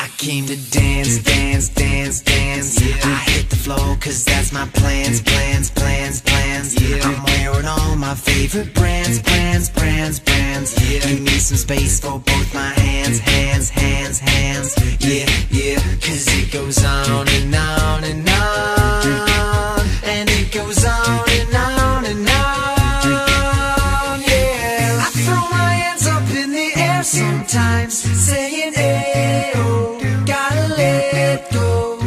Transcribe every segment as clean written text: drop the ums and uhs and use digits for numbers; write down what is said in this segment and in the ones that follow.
I came to dance, dance, dance, dance. I hit the floor cause that's my plans, plans, plans, plans. I'm wearing all my favorite brands, brands, brands, brands. Give me some space for both my hands, hands, hands, hands. Yeah, yeah, cause it goes on and on and on. And it goes on and on and on. Yeah, I throw my hands up in the air sometimes, saying ayo, gotta let go.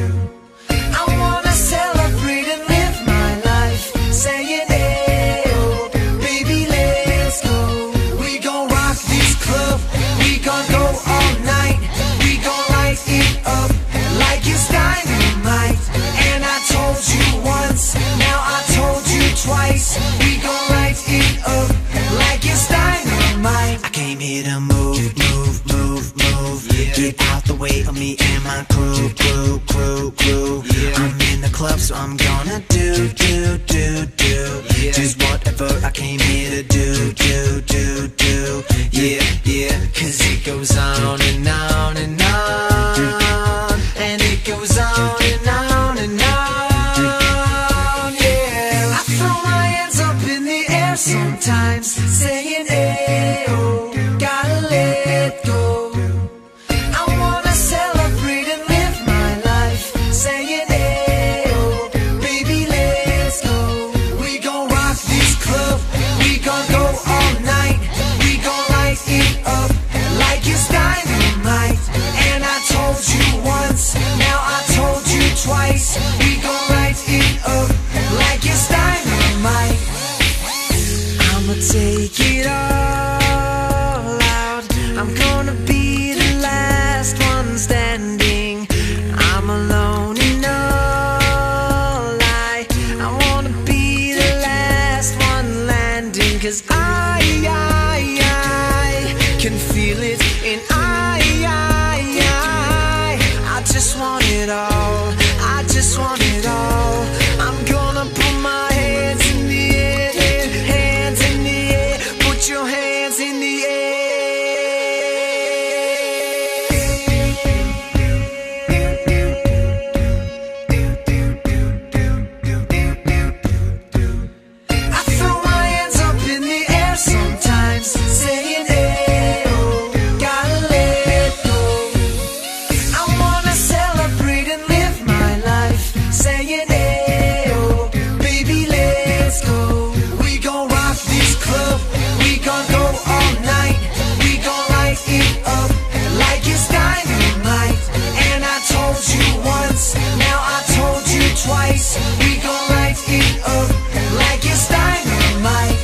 I wanna celebrate and live my life, saying ayo, baby let's go. We gon' rock this club, we gon' go all night. We gon' light it up like it's dynamite. And I told you once, now I told you twice. We gon' light it up like it's dynamite. I came here to move, move, move, move. Get out the way of me and my crew, crew, crew, crew. I'm in the club, so I'm gonna do, do, do, do. Just whatever I came here to do, do, do, do. Yeah, yeah, cause it goes on and on and on. And it goes on and on and on. Yeah, I throw my hands up in the air sometimes, saying ayo, gotta let go. I wanna celebrate and live my life, saying ayo, baby let's go. We gon' rock this club, we gon' go all night. We gon' light it up like it's dynamite. And I told you once, now I told you twice. We gon' light it up like it's dynamite. I'ma take it all out. I'm gonna be the last one standing. I'm alone in all I wanna be the last one landing. Cause I can feel it in I just want it all, I just want it all. I'm gonna put my hands in the air, hands in the air. Put your hands in the I throw my hands up in the air sometimes, saying ayo, gotta let go. I wanna celebrate and live my life, saying ayo, baby let's go. We gon' rock this club, we gon' go all night. We gon' light it up like it's dynamite. And I told you once, now I told you twice. We gon' light it up like it's dynamite.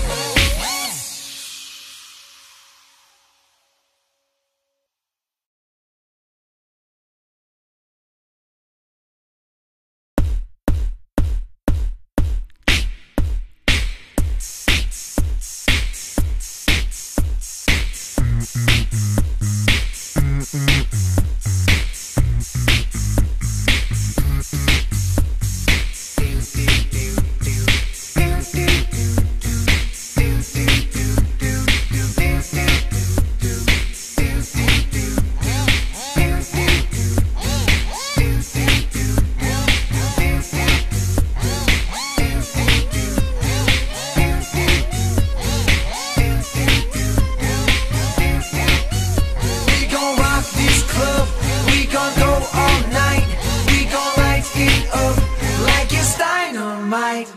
We gon' rock this club, we gon' go all night. We gon' light it up like it's dynamite.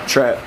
Trap.